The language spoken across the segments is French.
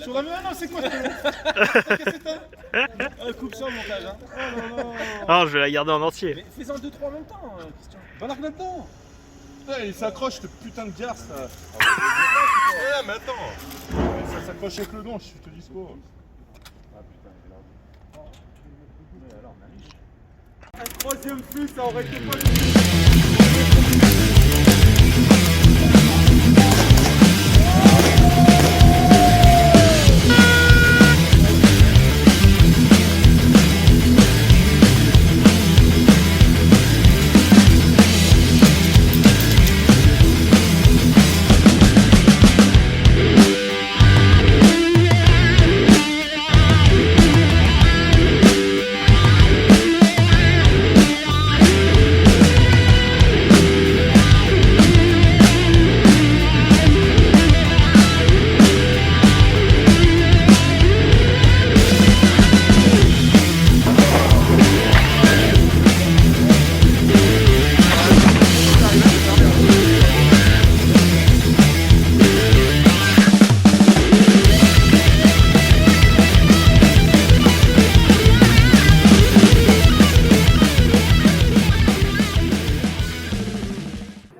Sur la main, non, c'est quoi coupe ça au montage, hein. Oh non, non. Ah, je vais la garder en entier. Mais fais-en 2-3 en même temps, Christian. Balade là-dedans. Il s'accroche, ce putain de garce. Mais attends. Ça s'accroche avec le don, je te dispo. Ah putain, mais alors, un troisième fût, ça aurait été pas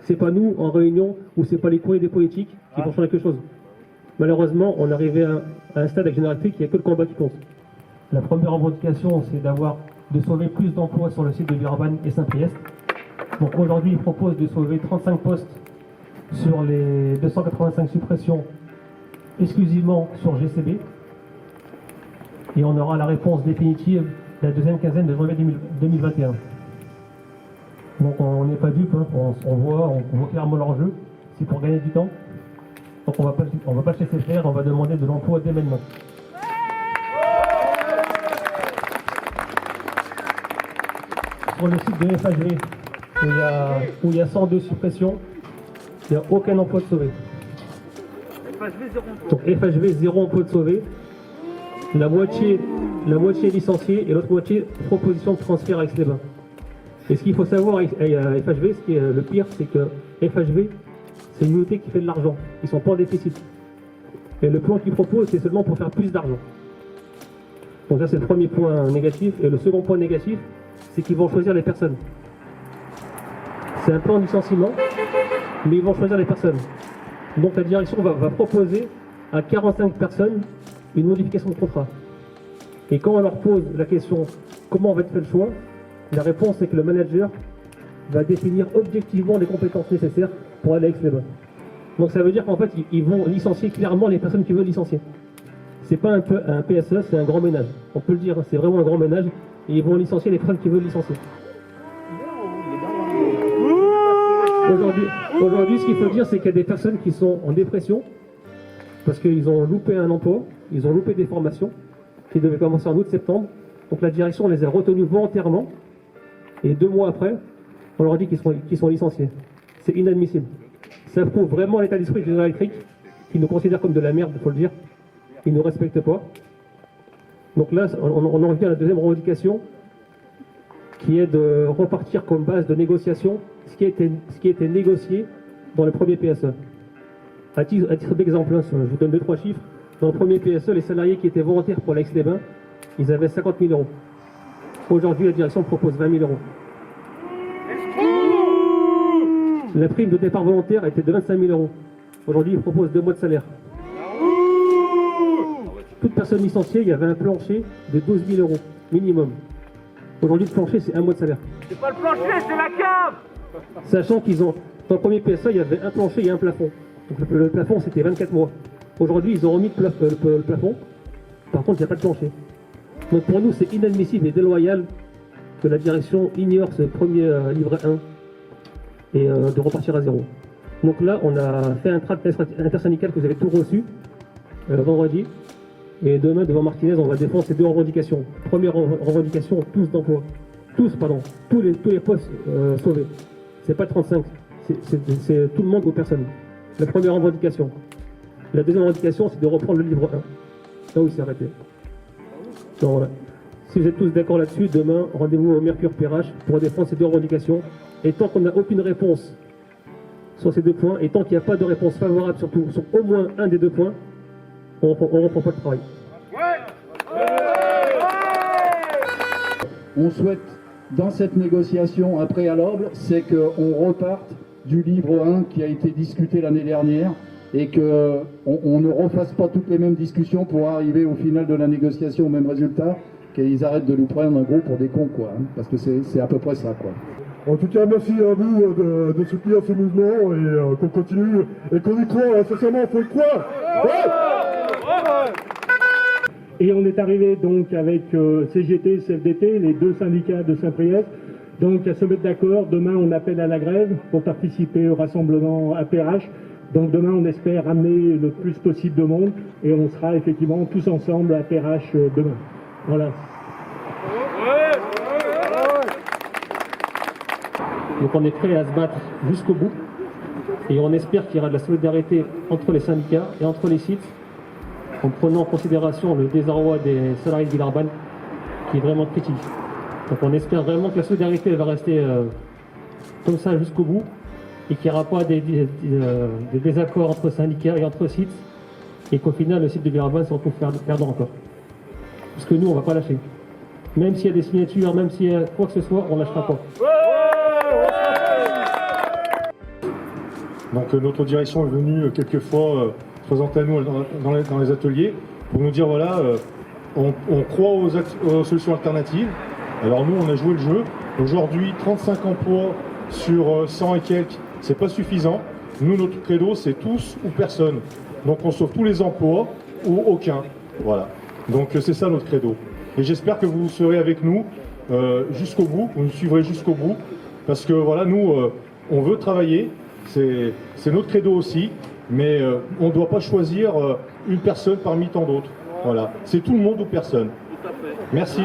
c'est pas nous en réunion ou c'est pas les courriers des politiques qui vont changer quelque chose. Malheureusement, on est arrivé à un stade avec General Electric, il n'y a que le combat qui compte. La première revendication, c'est de sauver plus d'emplois sur le site de Villeurbanne et Saint-Priest. Donc aujourd'hui, ils proposent de sauver 35 postes sur les 285 suppressions exclusivement sur GCB. Et on aura la réponse définitive la deuxième quinzaine de janvier 2021. Donc on n'est pas dupe, hein. on voit clairement l'enjeu, c'est pour gagner du temps. Donc on va pas se laisser faire, on va demander de l'emploi dès maintenant. Sur le site de FHV, où il y a 102 suppressions, il n'y a aucun emploi de sauvé. Donc FHV, 0 emploi de sauvé. La moitié est licenciée et l'autre moitié proposition de transfert à Aix-les-Bains. Et ce qu'il faut savoir avec FHV, ce qui est le pire, c'est que FHV, c'est une unité qui fait de l'argent. Ils ne sont pas en déficit. Et le plan qu'ils proposent, c'est seulement pour faire plus d'argent. Donc ça, c'est le premier point négatif. Et le second point négatif, c'est qu'ils vont choisir les personnes. C'est un plan de licenciement, mais ils vont choisir les personnes. Donc la direction va proposer à 45 personnes une modification de contrat. Et quand on leur pose la question comment va être fait le choix, la réponse est que le manager va définir objectivement les compétences nécessaires pour aller à Aix-les-Bains. Donc ça veut dire qu'en fait, ils vont licencier clairement les personnes qui veulent licencier. C'est pas un PSE, c'est un grand ménage. On peut le dire, c'est vraiment un grand ménage. Et ils vont licencier les personnes qui veulent licencier. Aujourd'hui, ce qu'il faut dire, c'est qu'il y a des personnes qui sont en dépression parce qu'ils ont loupé un emploi, ils ont loupé des formations qui devaient commencer en août-septembre. Donc la direction les a retenus volontairement. Et 2 mois après, on leur dit qu'ils sont licenciés. C'est inadmissible. Ça prouve vraiment l'état d'esprit de General Electric, qui nous considère comme de la merde, il faut le dire. Ils ne nous respectent pas. Donc là, on en revient à la deuxième revendication, qui est de repartir comme base de négociation ce qui a été négocié dans le premier PSE. À titre d'exemple, je vous donne 2-3 chiffres. Dans le premier PSE, les salariés qui étaient volontaires pour l'Aix-les-Bains, ils avaient 50 000 euros. Aujourd'hui, la direction propose 20 000 euros. La prime de départ volontaire était de 25 000 euros. Aujourd'hui, ils proposent 2 mois de salaire. Toute personne licenciée, il y avait un plancher de 12 000 euros, minimum. Aujourd'hui, le plancher, c'est 1 mois de salaire. C'est pas le plancher, c'est la cave. Sachant qu'ils ont, dans le premier PSA, il y avait un plancher et un plafond. Donc le plafond, c'était 24 mois. Aujourd'hui, ils ont remis le plafond. Par contre, il n'y a pas de plancher. Donc pour nous, c'est inadmissible et déloyal que la direction ignore ce premier livret 1 et de repartir à zéro. Donc là, on a fait un tract intersyndical que vous avez tout reçu vendredi. Et demain, devant Martinez, on va défendre ces 2 revendications. Première revendication, tous d'emploi. Tous les postes sauvés. C'est pas 35, c'est tout le monde ou personne. La première revendication. La deuxième revendication, c'est de reprendre le livre 1. Là où il s'est arrêté. Donc voilà. Si vous êtes tous d'accord là-dessus, demain, rendez-vous au Mercure PRH pour défendre ces 2 revendications. Et tant qu'on n'a aucune réponse sur ces 2 points, et tant qu'il n'y a pas de réponse favorable sur au moins un des 2 points, on reprend pas le travail. On souhaite, dans cette négociation à préalable, c'est qu'on reparte du livre 1 qui a été discuté l'année dernière et qu'on ne refasse pas toutes les mêmes discussions pour arriver au final de la négociation au même résultat, qu'ils arrêtent de nous prendre en gros pour des cons, quoi, hein, parce que c'est à peu près ça, quoi. En tout cas, merci à vous de soutenir ce mouvement et qu'on continue et qu'on y croit, sincèrement, il faut y croire. Ouais. Et on est arrivé donc avec CGT, CFDT, les deux syndicats de Saint-Priest, donc à se mettre d'accord. Demain, on appelle à la grève pour participer au rassemblement APRH. Donc demain, on espère ramener le plus possible de monde et on sera effectivement tous ensemble à APRH demain. Voilà. Donc on est prêt à se battre jusqu'au bout et on espère qu'il y aura de la solidarité entre les syndicats et entre les sites en prenant en considération le désarroi des salariés de Villeurbanne qui est vraiment critique. Donc on espère vraiment que la solidarité elle va rester comme ça jusqu'au bout et qu'il n'y aura pas des désaccords entre syndicats et entre sites et qu'au final le site de Villeurbanne se retrouve perdant encore. Parce que nous on ne va pas lâcher. Même s'il y a des signatures, même s'il y a quoi que ce soit, on ne lâchera pas. Donc notre direction est venue quelquefois se présenter à nous dans les ateliers pour nous dire voilà, on croit aux solutions alternatives. Alors nous on a joué le jeu. Aujourd'hui 35 emplois sur 100 et quelques, c'est pas suffisant. Nous notre credo c'est tous ou personne. Donc on sauve tous les emplois ou aucun. Voilà. Donc c'est ça notre credo. Et j'espère que vous serez avec nous jusqu'au bout, vous nous suivrez jusqu'au bout. Parce que voilà, nous on veut travailler. C'est notre credo aussi, mais on ne doit pas choisir une personne parmi tant d'autres. Voilà, c'est tout le monde ou personne. Merci.